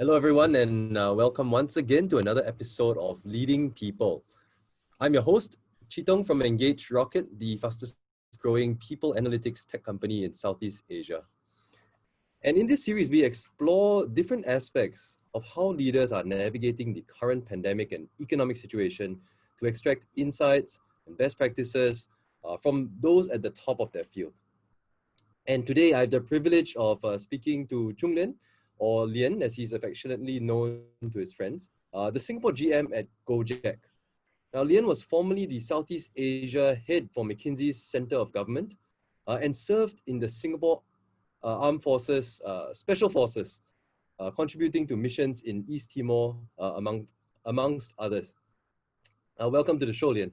Hello, everyone, and welcome once again to another episode of Leading People. I'm your host, Choong from EngageRocket, the fastest growing people analytics tech company in Southeast Asia. And in this series, we explore different aspects of how leaders are navigating the current pandemic and economic situation to extract insights and best practices from those at the top of their field. And today, I have the privilege of speaking to Choong Luen, or Lien, as he's affectionately known to his friends, the Singapore GM at Gojek. Now, Lien was formerly the Southeast Asia head for McKinsey's Center of Government and served in the Singapore Armed Forces, Special Forces, contributing to missions in East Timor, amongst others. Welcome to the show, Lien.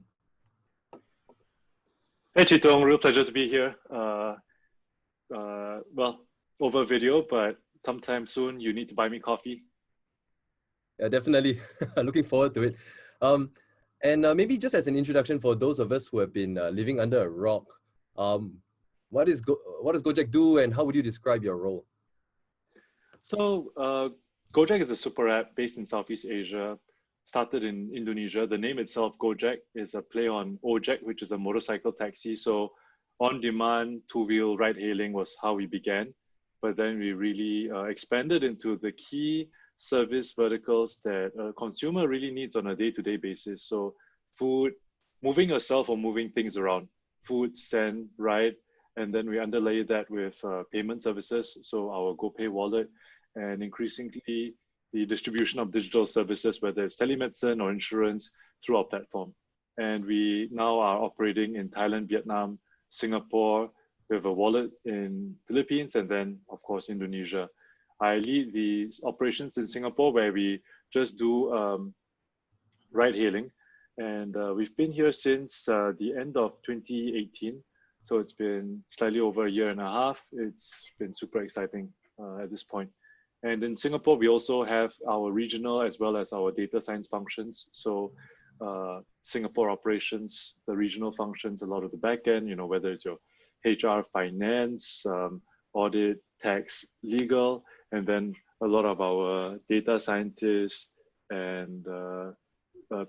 Hey, Chitong, real pleasure to be here. Well, over video, but sometime soon you need to buy me coffee. Yeah, definitely. Looking forward to it. And maybe just as an introduction for those of us who have been living under a rock, what does Gojek do, and how would you describe your role? So Gojek is a super app based in Southeast Asia, started in Indonesia. The name itself, Gojek, is a play on Ojek, which is a motorcycle taxi. So on-demand two-wheel ride-hailing was how we began. But then we really expanded into the key service verticals that a consumer really needs on a day-to-day basis. So food, moving yourself or moving things around, food, send, ride, and then we underlay that with payment services. So our GoPay wallet, and increasingly the distribution of digital services, whether it's telemedicine or insurance, through our platform. And we now are operating in Thailand, Vietnam, Singapore. We have a wallet in Philippines, and then of course Indonesia. I lead the operations in Singapore, where we just do ride hailing, and we've been here since the end of 2018. So it's been slightly over a year and a half. It's been super exciting at this point. And in Singapore, we also have our regional as well as our data science functions. So Singapore operations, the regional functions, a lot of the back end, whether it's your HR, finance, audit, tax, legal, and then a lot of our data scientists and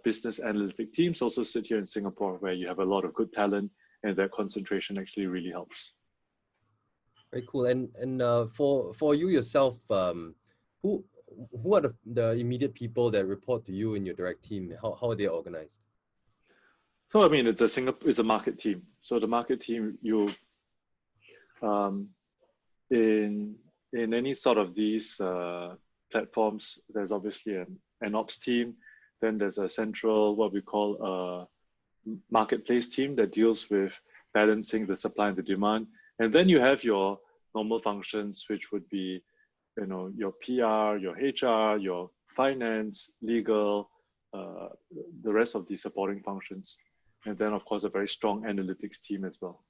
business analytic teams also sit here in Singapore, where you have a lot of good talent, and that concentration actually really helps. Very cool. And for you yourself, who are the immediate people that report to you in your direct team? How are they organized? So I mean, it's a market team. So the market team, in any sort of these platforms, there's obviously an ops team. Then there's a central, what we call a marketplace team that deals with balancing the supply and the demand. And then you have your normal functions, which would be, your PR, your HR, your finance, legal, the rest of the supporting functions. And then, of course, a very strong analytics team as well.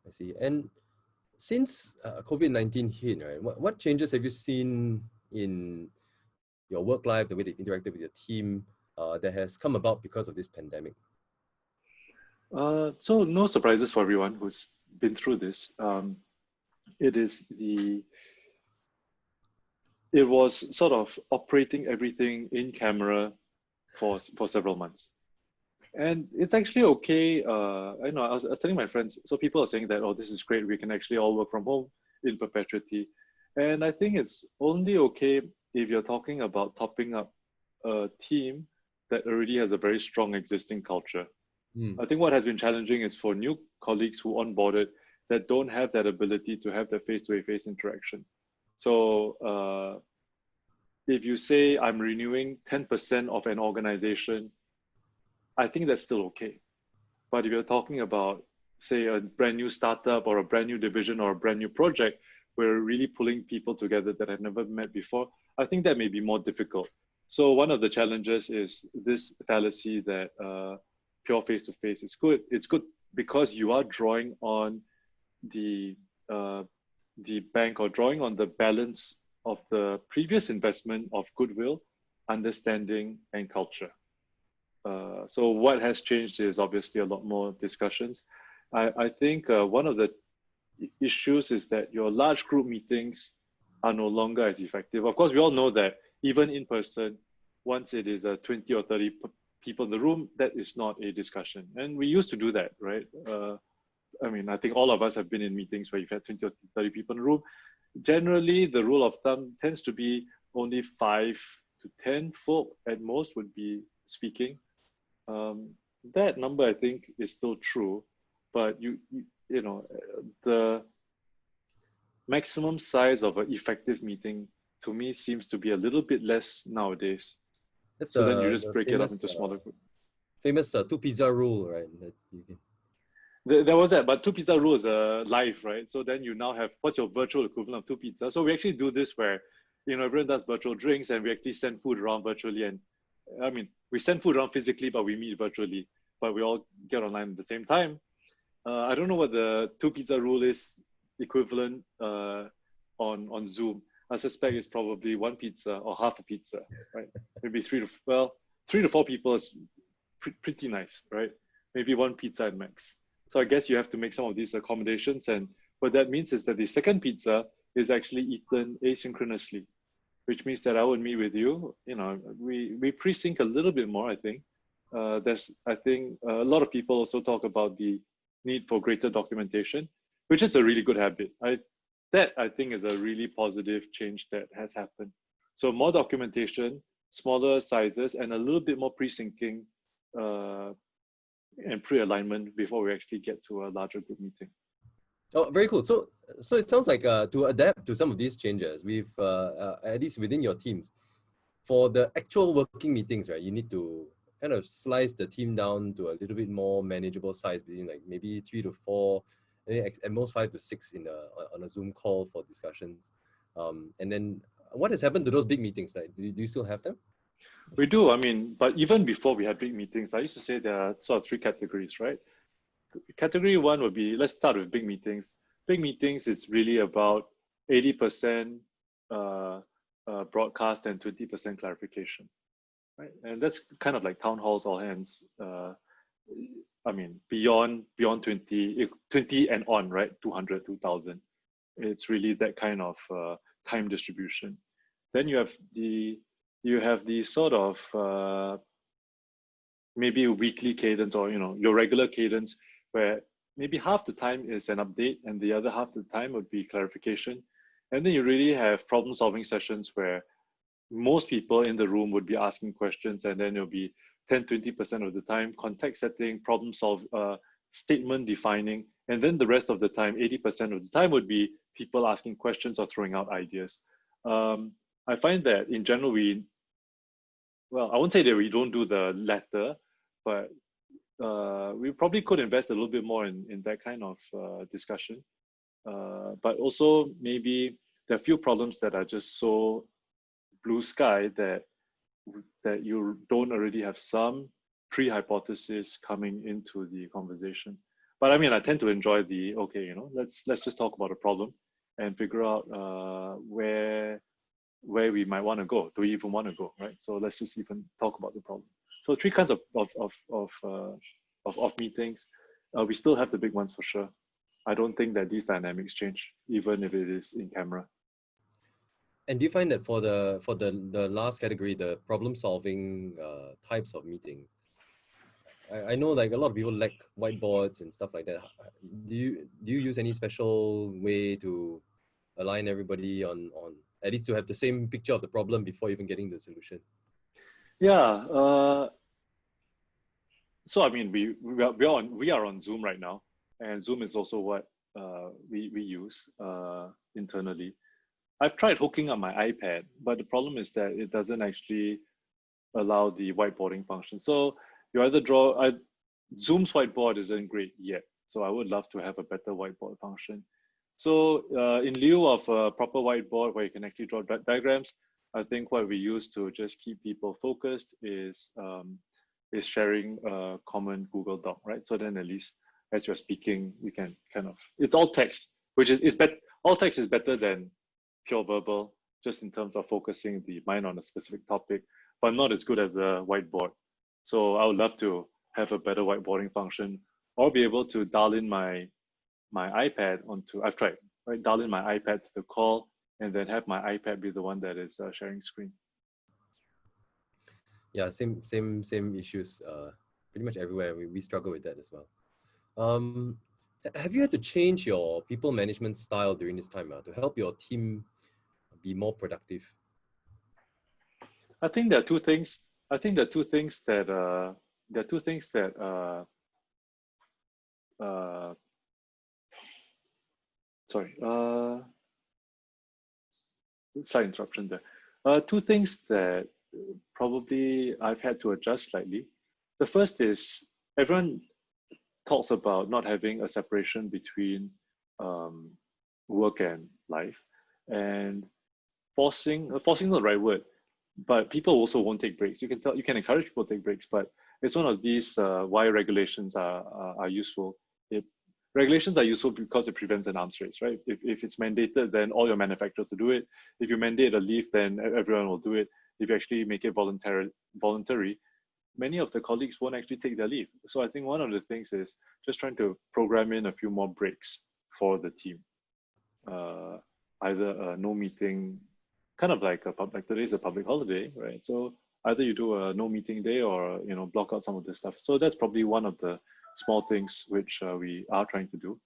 I see. And since COVID-19 hit, right, what changes have you seen in your work life, the way that you interacted with your team, that has come about because of this pandemic? So no surprises for everyone who's been through this. It was sort of operating everything in camera for several months. And it's actually okay. I know I was telling my friends, so people are saying that, oh, this is great, we can actually all work from home in perpetuity. And I think it's only okay if you're talking about topping up a team that already has a very strong existing culture. I think what has been challenging is for new colleagues who onboarded that don't have that ability to have that face-to-face interaction. So if you say I'm renewing 10% of an organization, I think that's still okay. But if you're talking about, say, a brand new startup or a brand new division or a brand new project, we're really pulling people together that have never met before, I think that may be more difficult. So one of the challenges is this fallacy that pure face-to-face is good. It's good because you are drawing on the bank, or drawing on the balance of the previous investment of goodwill, understanding, and culture. So what has changed is obviously a lot more discussions. I think one of the issues is that your large group meetings are no longer as effective. Of course, we all know that even in person, once it is 20 or 30 people in the room, that is not a discussion. And we used to do that, right? I mean, I think all of us have been in meetings where you've had 20 or 30 people in the room. Generally, the rule of thumb tends to be only 5 to 10 folk at most would be speaking. That number, I think, is still true, but you know, the maximum size of an effective meeting to me seems to be a little bit less nowadays. That's So then you just the break it up into smaller groups. famous two pizza rule, right? That you can... There was that, but two pizza rule is live, right? So then you now have, what's your virtual equivalent of two pizzas? So we actually do this where, everyone does virtual drinks and we actually send food around virtually. And I mean, we send food around physically, but we meet virtually, but we all get online at the same time. I don't know what the two pizza rule is equivalent on Zoom. I suspect it's probably one pizza or half a pizza, right? Maybe 3 to 4 people is pretty nice, right? Maybe one pizza at max. So I guess you have to make some of these accommodations. And what that means is that the second pizza is actually eaten asynchronously, which means that I would meet with you. We pre-sync a little bit more, I think. I think a lot of people also talk about the need for greater documentation, which is a really good habit. That I think is a really positive change that has happened. So more documentation, smaller sizes, and a little bit more pre-syncing and pre-alignment before we actually get to a larger group meeting. Oh, very cool. So it sounds like to adapt to some of these changes, we've at least within your teams, for the actual working meetings, right? You need to kind of slice the team down to a little bit more manageable size, between like maybe 3 to 4, at most 5 to 6 on a Zoom call for discussions. And then what has happened to those big meetings? Like, do you still have them? We do. I mean, but even before we had big meetings, I used to say there are sort of 3 categories, right? Category 1 would be, let's start with big meetings. Big meetings is really about 80% broadcast and 20% clarification, right? And that's kind of like town halls, all hands. I mean, beyond 20 and on, right? 200, 2000. It's really that kind of time distribution. Then you have the sort of maybe a weekly cadence, or your regular cadence, where maybe half the time is an update and the other half the time would be clarification. And then you really have problem solving sessions where most people in the room would be asking questions, and then it'll be 10-20% of the time context setting, problem solve, statement defining, and then the rest of the time, 80% of the time, would be people asking questions or throwing out ideas. I find that in general, I won't say that we don't do the latter, but we probably could invest a little bit more in that kind of discussion. But also maybe there are a few problems that are just so blue sky that you don't already have some pre-hypothesis coming into the conversation. But I mean, I tend to enjoy the, okay, let's just talk about a problem and figure out where we might want to go. Do we even want to go, right? So let's just even talk about the problem. So 3 kinds of meetings. We still have the big ones for sure. I don't think that these dynamics change, even if it is in camera. And do you find that for the last category, the problem solving types of meetings, I know like a lot of people like whiteboards and stuff like that. Do you use any special way to align everybody on at least to have the same picture of the problem before even getting the solution? Yeah. So I mean, we are on Zoom right now, and Zoom is also what we use internally. I've tried hooking up my iPad, but the problem is that it doesn't actually allow the whiteboarding function. So you either Zoom's whiteboard isn't great yet. So I would love to have a better whiteboard function. So in lieu of a proper whiteboard where you can actually draw diagrams, I think what we use to just keep people focused is sharing a common Google Doc, right? So then at least as you're speaking, we can kind of, it's all text, which is better. All text is better than pure verbal, just in terms of focusing the mind on a specific topic, but not as good as a whiteboard. So I would love to have a better whiteboarding function, or be able to dial in my iPad onto, I've tried, right? Dial in my iPad to the call and then have my iPad be the one that is sharing screen. Yeah, same issues. Pretty much everywhere we struggle with that as well. Um, have you had to change your people management style during this time to help your team be more productive? I think there are two things. I think there are two things that uh, sorry, slight interruption there. Two things that probably I've had to adjust slightly. The first is everyone talks about not having a separation between um, work and life, and forcing not the right word, but people also won't take breaks. You can encourage people to take breaks, but it's one of these why regulations are useful. Regulations are useful because it prevents an arms race, right? If it's mandated, then all your manufacturers will do it. If you mandate a leave, then everyone will do it. If you actually make it voluntary, many of the colleagues won't actually take their leave. So I think one of the things is just trying to program in a few more breaks for the team. Either a no meeting, kind of like today is a public holiday, right? So either you do a no meeting day or block out some of this stuff. So that's probably one of the small things which we are trying to do.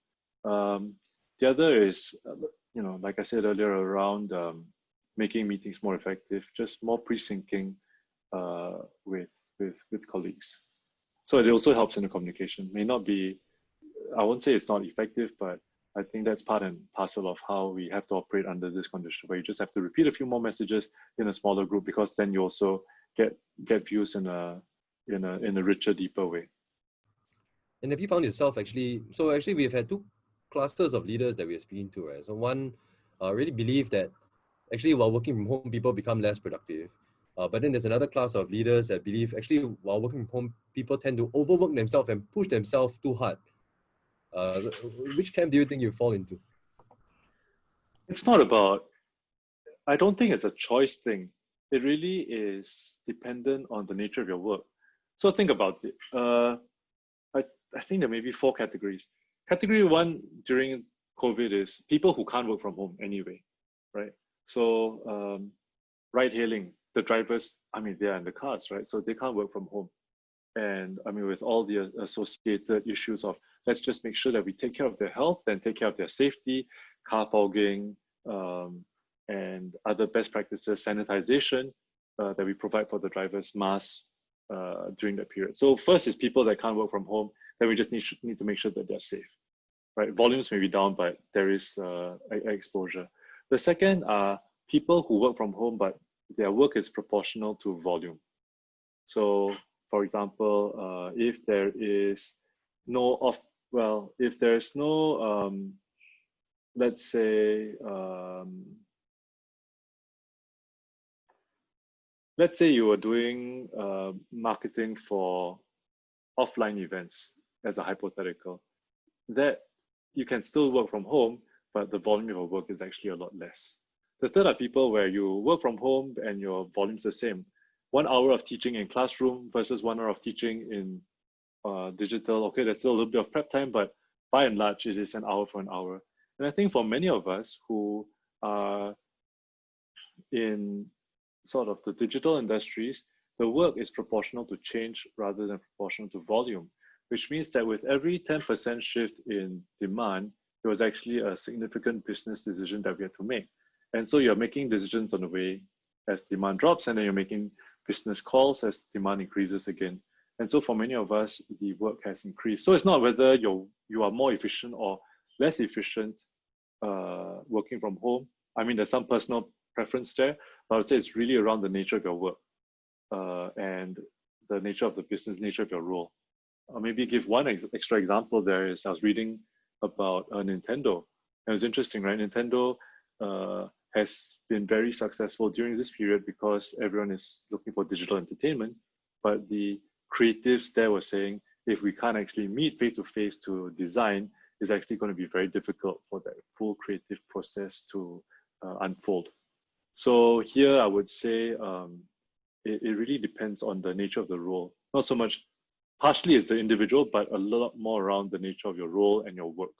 The other is, like I said earlier, around making meetings more effective, just more pre-syncing with colleagues. So it also helps in the communication. May not be, I won't say it's not effective, but I think that's part and parcel of how we have to operate under this condition, where you just have to repeat a few more messages in a smaller group, because then you also get views in a richer, deeper way. And have you found yourself actually we've had two clusters of leaders that we're speaking to, right? So one really believe that actually while working from home, people become less productive. But then there's another class of leaders that believe actually while working from home, people tend to overwork themselves and push themselves too hard. So which camp do you think you fall into? It's not about, I don't think it's a choice thing. It really is dependent on the nature of your work. So think about it. I think there may be four categories. Category one during COVID is people who can't work from home anyway, right? So ride hailing, the drivers, they're in the cars, right? So they can't work from home. And with all the associated issues of, let's just make sure that we take care of their health and take care of their safety, car fogging, and other best practices, sanitization that we provide for the drivers, masks during that period. So first is people that can't work from home, then we just need to make sure that they're safe, right? Volumes may be down, but there is exposure. The second are people who work from home, but their work is proportional to volume. So for example, if there is no if there's no, let's say, you were doing marketing for offline events as a hypothetical, that you can still work from home, but the volume of your work is actually a lot less. The third are people where you work from home and your volume's the same. 1 hour of teaching in classroom versus 1 hour of teaching in digital. Okay, there's still a little bit of prep time, but by and large, it is an hour for an hour. And I think for many of us who are in sort of the digital industries, the work is proportional to change rather than proportional to volume, which means that with every 10% shift in demand, it was actually a significant business decision that we had to make. And so you're making decisions on the way as demand drops, and then you're making business calls as demand increases again. And so for many of us, the work has increased. So it's not whether you are more efficient or less efficient working from home. There's some personal preference there, but I would say it's really around the nature of your work and the nature of the business, nature of your role. Maybe give one extra example there is I was reading about Nintendo. It was interesting, right? Nintendo has been very successful during this period because everyone is looking for digital entertainment, but the creatives there were saying, if we can't actually meet face-to-face to design, it's actually going to be very difficult for that full creative process to unfold. So here I would say it really depends on the nature of the role. Not so much, partially is the individual, but a lot more around the nature of your role and your work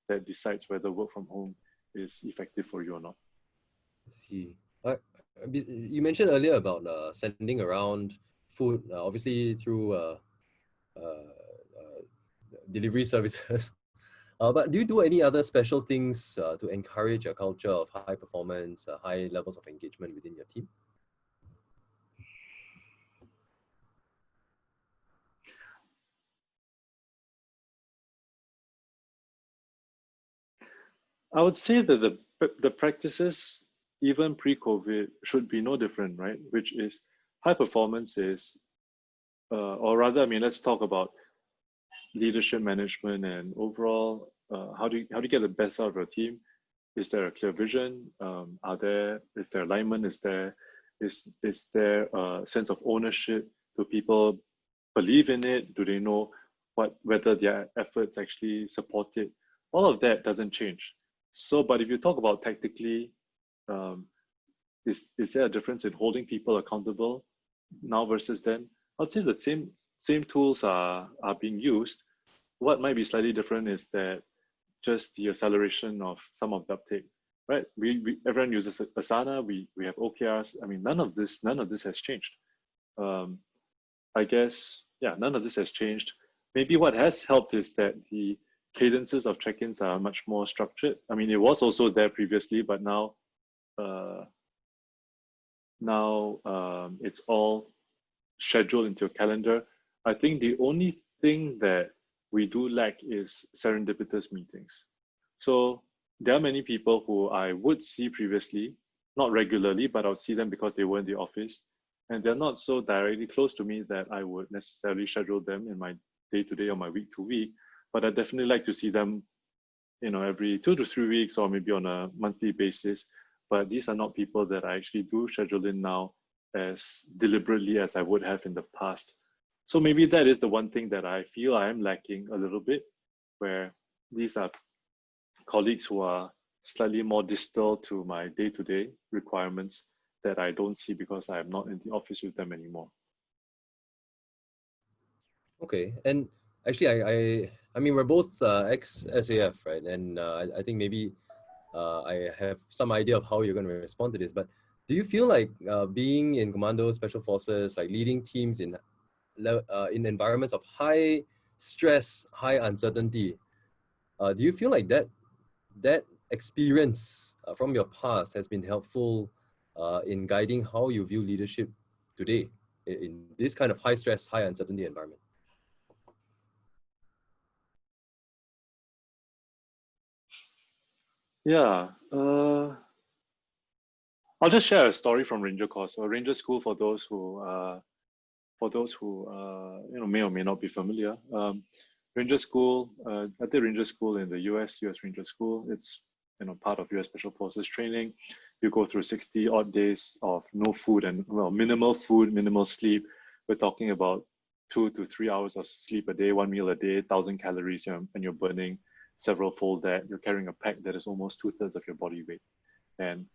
that decides whether work from home is effective for you or not. See, you mentioned earlier about sending around food, obviously through delivery services. But do you do any other special things to encourage a culture of high performance, high levels of engagement within your team? I would say that the practices, even pre-COVID, should be no different, right? Which is high performance is, or rather, I mean, let's talk about leadership management and overall, how do you get the best out of your team? Is there a clear vision? Is there alignment? Is there a sense of ownership? Do people believe in it? Do they know whether their efforts actually support it? All of that doesn't change. So, but if you talk about tactically, um, is there a difference in holding people accountable now versus then? I'd say the same tools are being used. What might be slightly different is that just the acceleration of some of the uptake, right? We everyone uses Asana. We have OKRs. I mean, none of this has changed. Um, I guess, yeah, none of this has changed. Maybe what has helped is that the cadences of check-ins are much more structured. I mean, it was also there previously, but uh, now it's all scheduled into your calendar. I think the only thing that we do lack is serendipitous meetings. So there are many people who I would see previously, not regularly, but I'll see them because they were in the office. And they're not so directly close to me that I would necessarily schedule them in my day to day or my week to week. But I definitely like to see them, every 2 to 3 weeks or maybe on a monthly basis. But these are not people that I actually do schedule in now as deliberately as I would have in the past. So maybe that is the one thing that I feel I am lacking a little bit, where these are colleagues who are slightly more distal to my day-to-day requirements that I don't see because I am not in the office with them anymore. Okay, and actually, I mean, we're both ex-SAF, right? And I think maybe I have some idea of how you're going to respond to this. But do you feel like being in Commando Special Forces, like leading teams in environments of high stress, high uncertainty, do you feel like that experience from your past has been helpful in guiding how you view leadership today in this kind of high stress, high uncertainty environment? Yeah, I'll just share a story from Ranger Course or Ranger School for those who may or may not be familiar. Ranger School, I did Ranger School in the US Ranger School. It's part of US Special Forces training. You go through 60 odd days of no food and minimal food, minimal sleep. We're talking about 2 to 3 hours of sleep a day, one meal a day, 1,000 calories, and you're burning several fold that. You're carrying a pack that is almost 2/3 of your body weight, and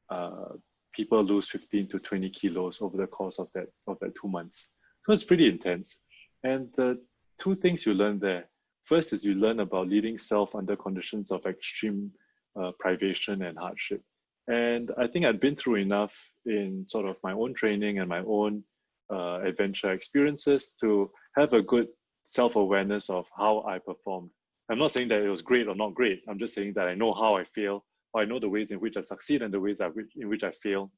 uh, people lose 15 to 20 kilos over the course of that 2 months. So it's pretty intense. And the two things you learn there, first is you learn about leading self under conditions of extreme privation and hardship. And I think I'd been through enough in sort of my own training and my own adventure experiences to have a good self-awareness of how I performed. I'm not saying that it was great or not great. I'm just saying that I know how I fail, or I know the ways in which I succeed and the ways in which I fail,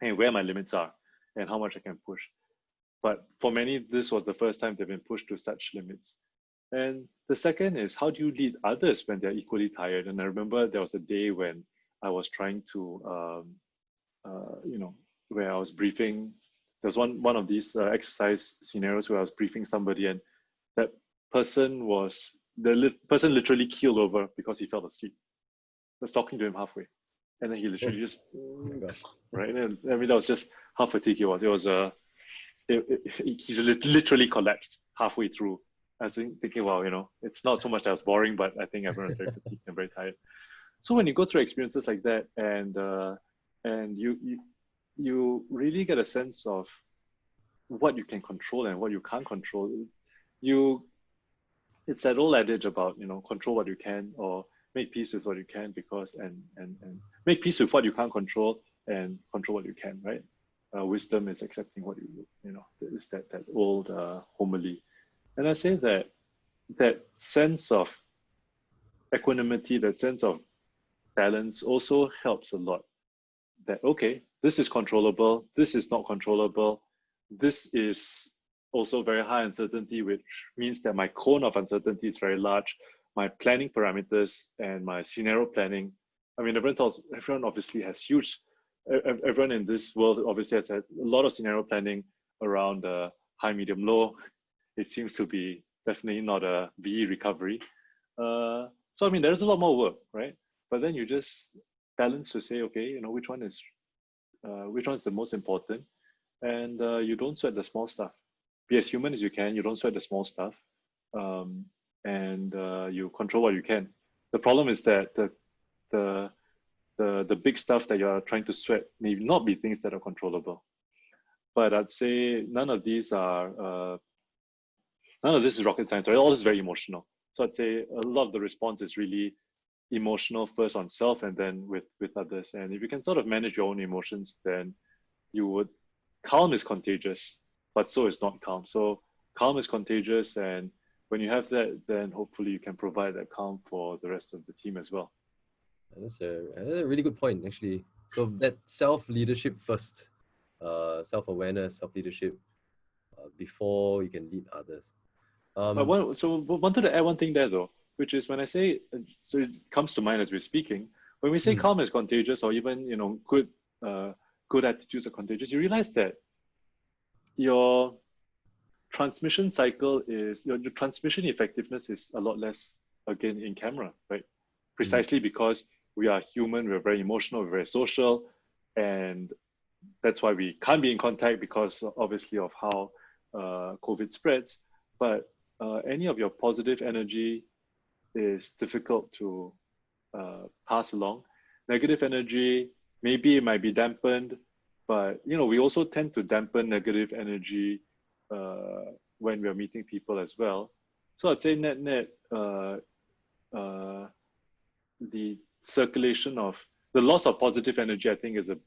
and where my limits are and how much I can push. But for many, this was the first time they've been pushed to such limits. And the second is, how do you lead others when they're equally tired? And I remember there was a day when I was trying to, where I was briefing. There was one of these exercise scenarios where I was briefing somebody, and that person literally keeled over because he fell asleep. I was talking to him halfway, and then he literally just, Oh my gosh. right. And I mean, that was just how fatigued he was. It was he literally collapsed halfway through. I was thinking, wow, it's not so much that I was boring, but I think everyone was very fatigued and very tired. So when you go through experiences like that, and you really get a sense of what you can control and what you can't control. It's that old adage about control what you can or make peace with what you can, because and make peace with what you can't control, and control what you can, right? Wisdom is accepting what you know, is that old homily. And I say that that sense of equanimity, that sense of balance also helps a lot. That, okay, this is controllable, this is not controllable, this is also very high uncertainty, which means that my cone of uncertainty is very large. My planning parameters and my scenario planning, I mean, everyone obviously has huge, everyone in this world obviously has had a lot of scenario planning around high, medium, low. It seems to be definitely not a V recovery. So I mean, there's a lot more work, right? But then you just balance to say, okay, you know, which one is the most important, and you don't sweat the small stuff. Be as human as you can. You don't sweat the small stuff, and you control what you can. The problem is that the big stuff that you're trying to sweat may not be things that are controllable. But I'd say none of this is rocket science, right? All this is very emotional. So I'd say a lot of the response is really emotional, first on self and then with others. And if you can sort of manage your own emotions, then you would, calm is contagious, but so is not calm. So calm is contagious, and when you have that, then hopefully you can provide that calm for the rest of the team as well. That's a really good point, actually. So that self-leadership first, self-awareness, self-leadership, before you can lead others. Wanted to add one thing there though, which is when I say, so it comes to mind as we're speaking, when we say calm is contagious, or even, you know, good attitudes are contagious, you realize that your transmission cycle is, your transmission effectiveness is a lot less, again, in camera, right? Precisely because we are human, we're very emotional, we're very social, and that's why we can't be in contact, because obviously of how COVID spreads. But any of your positive energy is difficult to pass along. Negative energy, maybe it might be dampened, but you know, we also tend to dampen negative energy when we are meeting people as well. So I'd say net the circulation of the loss of positive energy, I think, is a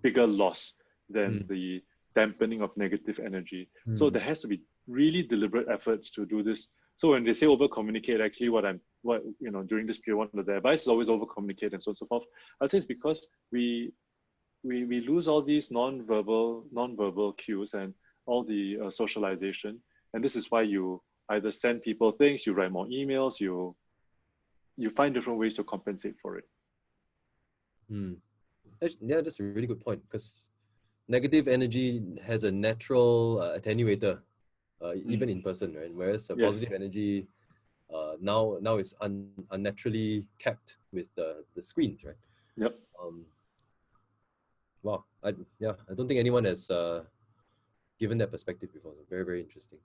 bigger loss than the dampening of negative energy. So there has to be really deliberate efforts to do this. So when they say over communicate, actually what you know, during this period, one of the advice is always over communicate and so on and so forth. I'd say it's because we lose all these non-verbal cues and all the socialization. And this is why you either send people things, you write more emails, you find different ways to compensate for it. Yeah, that's a really good point, because negative energy has a natural attenuator, even in person, right? Whereas positive energy now is unnaturally capped with the screens, right? Yep. Wow. I don't think anyone has given that perspective before. So very, very interesting.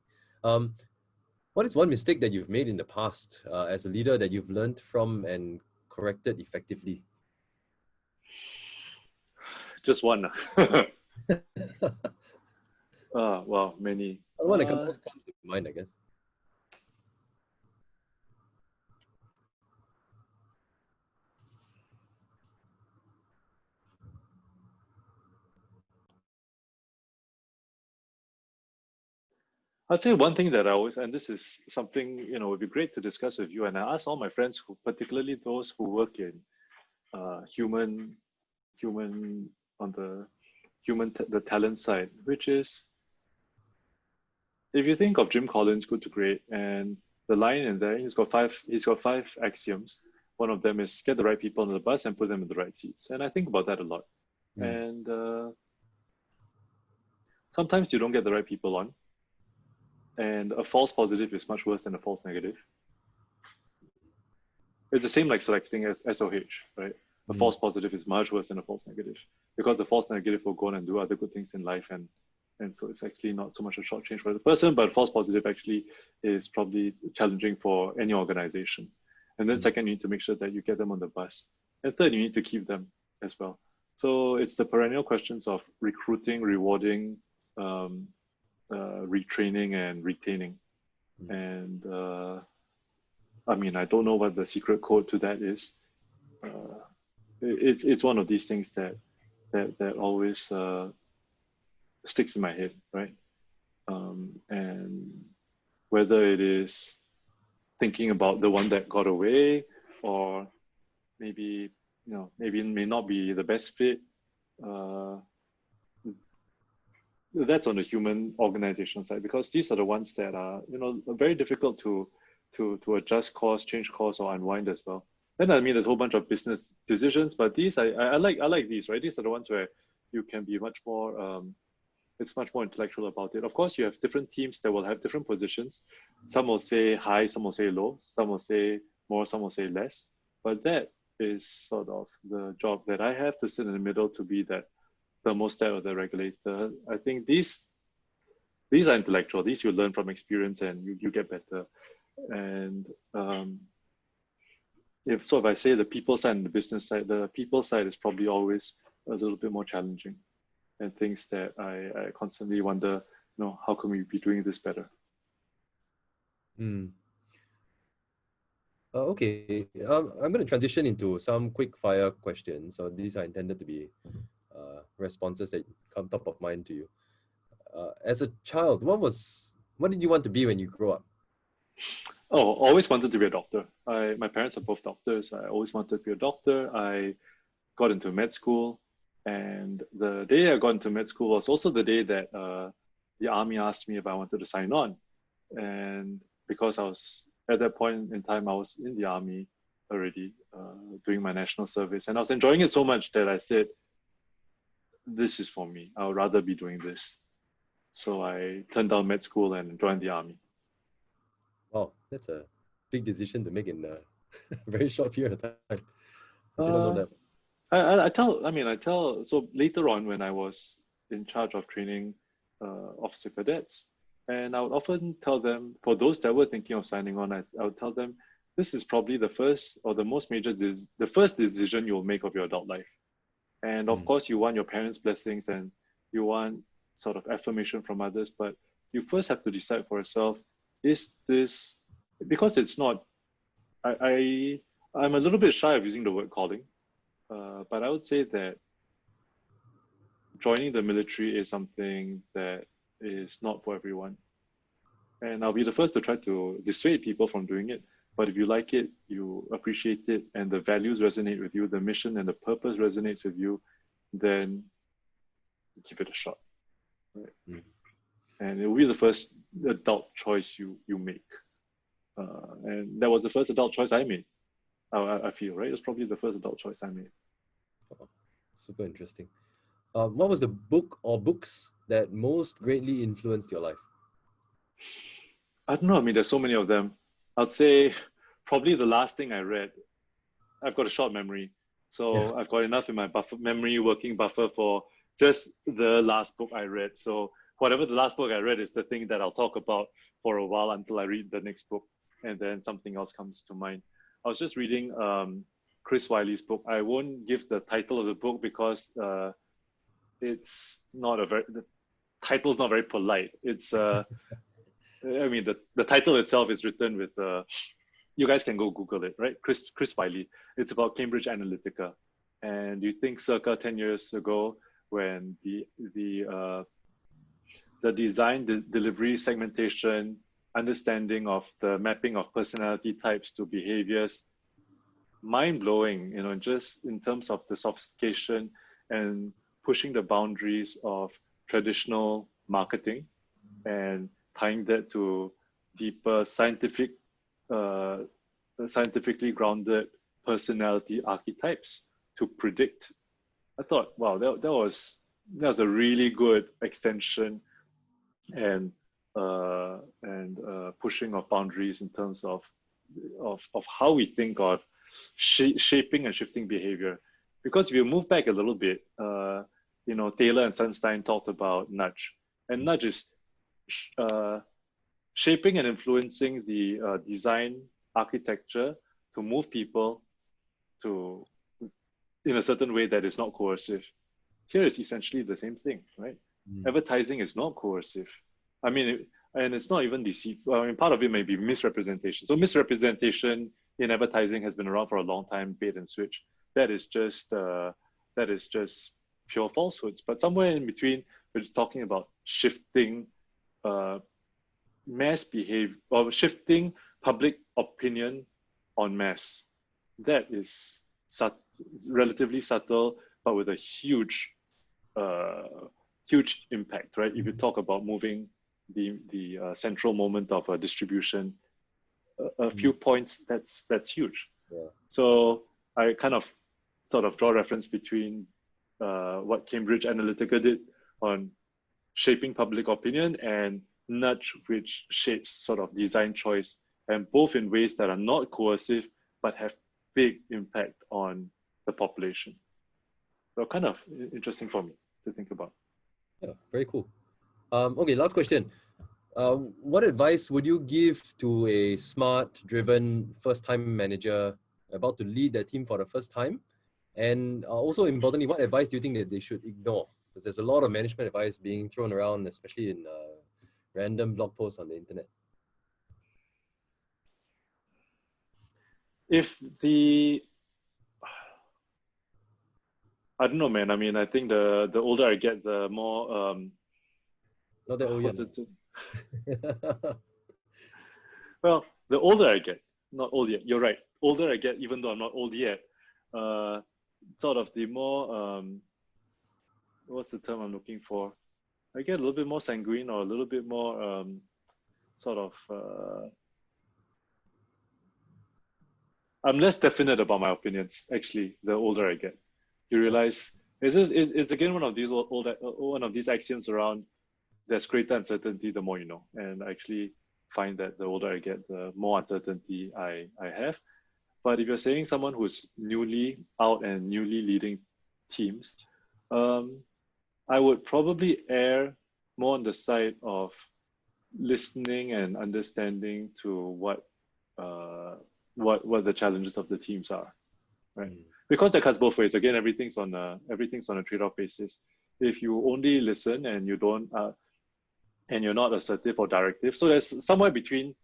What is one mistake that you've made in the past as a leader that you've learned from and corrected effectively? Just one. Well, many. The one that most comes to mind, I guess. I'd say one thing that I always, and this is something, you know, would be great to discuss with you. And I ask all my friends, who, particularly those who work in human on the talent side, which is, if you think of Jim Collins' Good to Great, and the line in there, he's got five axioms. One of them is get the right people on the bus and put them in the right seats. And I think about that a lot. And sometimes you don't get the right people on. And a false positive is much worse than a false negative. It's the same like selecting as SOH, right? A false positive is much worse than a false negative, because the false negative will go on and do other good things in life, and so it's actually not so much a short change for the person, but false positive actually is probably challenging for any organization. And then second, you need to make sure that you get them on the bus. And third, you need to keep them as well. So it's the perennial questions of recruiting, rewarding, retraining, and retaining. And I mean, I don't know what the secret code to that is. It's one of these things that that always sticks in my head, right? And whether it is thinking about the one that got away, or maybe maybe it may not be the best fit. Uh, that's on the human organizational side, because these are the ones that are very difficult to adjust course, change course, or unwind as well. Then I mean, there's a whole bunch of business decisions, but these I like these, right? These are the ones where you can be much more. It's much more intellectual about it. Of course, you have different teams that will have different positions. Some will say high, some will say low, some will say more, some will say less. But that is sort of the job that I have, to sit in the middle, to be that thermostat or the regulator. I think these are intellectual. These you learn from experience, and you get better. And if I say the people side and the business side, the people side is probably always a little bit more challenging, and things that I constantly wonder, how can we be doing this better? Okay, I'm going to transition into some quick fire questions. So these are intended to be responses that come top of mind to you. As a child, what did you want to be when you grow up? Oh, always wanted to be a doctor. My parents are both doctors. I always wanted to be a doctor. I got into med school, and the day I got into med school was also the day that the army asked me if I wanted to sign on. And because I was at that point in time, I was in the army already, doing my national service, and I was enjoying it so much that I said, this is for me. I would rather be doing this. So I turned down med school and joined the army. Wow, that's a big decision to make in a very short period of time. I did not know Uh, that. I tell, so later on, when I was in charge of training officer cadets, and I would often tell them, for those that were thinking of signing on, I would tell them, this is probably the first or the most major, the first decision you will make of your adult life. And of course, you want your parents' blessings, and you want sort of affirmation from others, but you first have to decide for yourself, is this, because it's not, I'm a little bit shy of using the word calling, but I would say that joining the military is something that is not for everyone. And I'll be the first to try to dissuade people from doing it. But if you like it, you appreciate it, and the values resonate with you, the mission and the purpose resonates with you, then give it a shot. Right? And it will be the first adult choice you make. And that was the first adult choice I made. I feel, right? It was probably the first adult choice I made. Oh, super interesting. What was the book or books that most greatly influenced your life? I don't know. I mean, there's so many of them. I'd say probably the last thing I read. I've got a short memory, so I've got enough in my memory working buffer for just the last book I read. So whatever the last book I read is the thing that I'll talk about for a while until I read the next book, and then something else comes to mind. I was just reading Chris Wiley's book. I won't give the title of the book because it's not the title's not very polite. It's I mean, the title itself is written with, you guys can go Google it, right? Chris Wiley. It's about Cambridge Analytica. And you think circa 10 years ago, when the design, delivery, segmentation, understanding of the mapping of personality types to behaviors, mind-blowing, just in terms of the sophistication and pushing the boundaries of traditional marketing and tying that to deeper scientifically grounded personality archetypes to predict. I thought, wow, that was a really good extension and pushing of boundaries in terms of how we think of shaping and shifting behavior. Because if you move back a little bit, Taylor and Sunstein talked about nudge, and nudge is shaping and influencing the design architecture to move people to in a certain way that is not coercive. Here is essentially the same thing, right? Advertising is not coercive. I mean, and it's not even deceitful. I mean, part of it may be misrepresentation. So misrepresentation in advertising has been around for a long time, bait and switch. That is just pure falsehoods. But somewhere in between, we're just talking about shifting mass behavior or shifting public opinion on mass. That is relatively subtle, but with a huge impact, right? If you talk about moving the central moment of a distribution a few points, that's huge. Yeah. So I kind of sort of draw reference between what Cambridge Analytica did on shaping public opinion and nudge, which shapes sort of design choice, and both in ways that are not coercive but have big impact on the population. So kind of interesting for me to think about. Yeah, very cool. Okay, last question. What advice would you give to a smart, driven, first-time manager about to lead their team for the first time? And also importantly, what advice do you think that they should ignore? Because there's a lot of management advice being thrown around, especially in random blog posts on the internet. I don't know, man. I mean, I think the older I get, the more Not that old yet. Well, the older I get, not old yet. You're right. Older I get, even though I'm not old yet. Sort of the more what's the term I'm looking for? I get a little bit more sanguine or a little bit more I'm less definite about my opinions. Actually, the older I get, you realize it's again one of these axioms around there's greater uncertainty the more you know, and I actually find that the older I get, the more uncertainty I have. But if you're saying someone who's newly out and newly leading teams, I would probably err more on the side of listening and understanding to what the challenges of the teams are, right? Because that cuts both ways. Again, everything's on a trade-off basis. If you only listen and you don't and you're not assertive or directive, so there's somewhere between.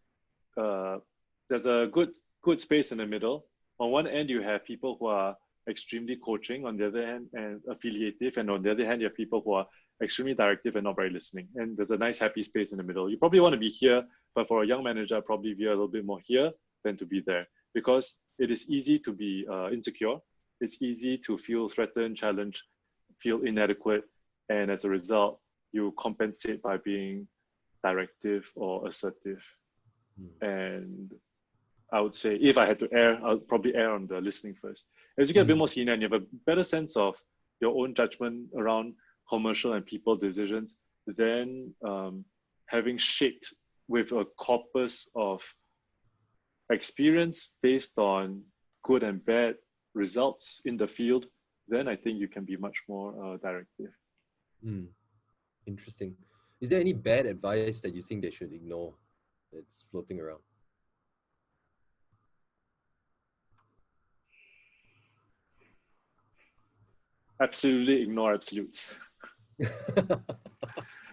There's a good space in the middle. On one end, you have people who are extremely coaching. On the other hand, and affiliative, and on the other hand, you have people who are extremely directive and not very listening. And there's a nice happy space in the middle. You probably want to be here, but for a young manager, I'd probably be a little bit more here than to be there, because it is easy to be insecure. It's easy to feel threatened, challenged, feel inadequate, and as a result, you compensate by being directive or assertive. And I would say, if I had to err, I'll probably err on the listening first. As you get a bit more senior and you have a better sense of your own judgment around commercial and people decisions, then having shaped with a corpus of experience based on good and bad results in the field, then I think you can be much more directive. Interesting. Is there any bad advice that you think they should ignore that's floating around? Absolutely ignore absolutes.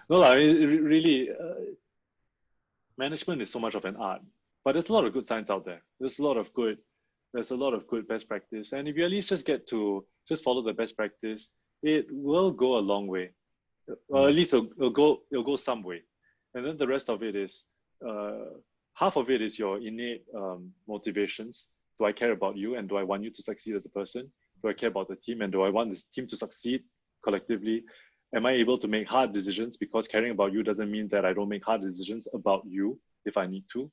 No, I mean, really, management is so much of an art, but there's a lot of good science out there. There's a lot of good best practice. And if you at least just get to just follow the best practice, it will go a long way. Or at least it'll go some way. And then the rest of it is, half of it is your innate motivations. Do I care about you, and do I want you to succeed as a person? Do I care about the team, and do I want this team to succeed collectively? Am I able to make hard decisions? Because caring about you doesn't mean that I don't make hard decisions about you if I need to,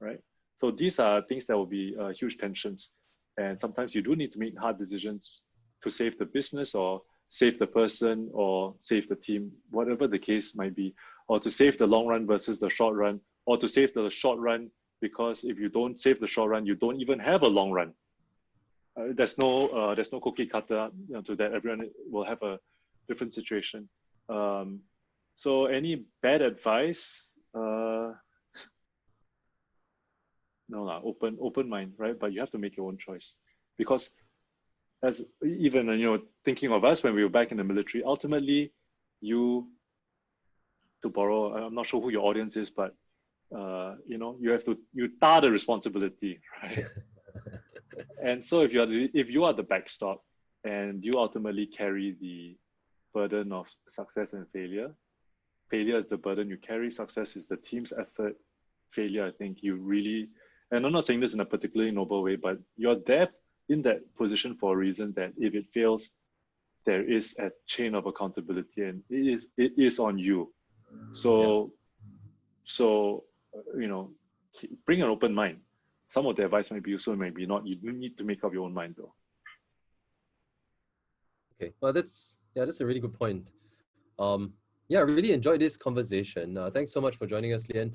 right? So these are things that will be huge tensions. And sometimes you do need to make hard decisions to save the business, or save the person, or save the team, whatever the case might be, or to save the long run versus the short run, or to save the short run, because if you don't save the short run, you don't even have a long run. There's no cookie cutter to that. Everyone will have a different situation. So any bad advice? No, open mind, right? But you have to make your own choice, because as even thinking of us when we were back in the military, ultimately you, to borrow, I'm not sure who your audience is, but you tar the responsibility, right? And so if you are the backstop, and you ultimately carry burden of success and failure. Failure is the burden you carry. Success is the team's effort. Failure, I think you really, and I'm not saying this in a particularly noble way, but you're there in that position for a reason that if it fails, there is a chain of accountability and it is on you. So, you know, bring an open mind. Some of the advice might be useful, maybe not. You need to make up your own mind though. Okay, well, that's a really good point. Yeah, I really enjoyed this conversation. Thanks so much for joining us, Lien.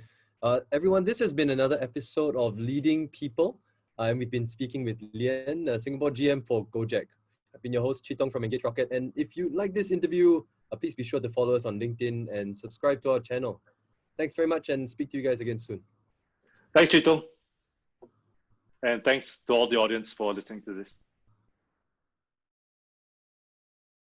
Everyone, this has been another episode of Leading People. And we've been speaking with Lien, Singapore GM for Gojek. I've been your host, Chitong from EngageRocket. And if you like this interview, please be sure to follow us on LinkedIn and subscribe to our channel. Thanks very much and speak to you guys again soon. Thanks, Chitong. And thanks to all the audience for listening to this.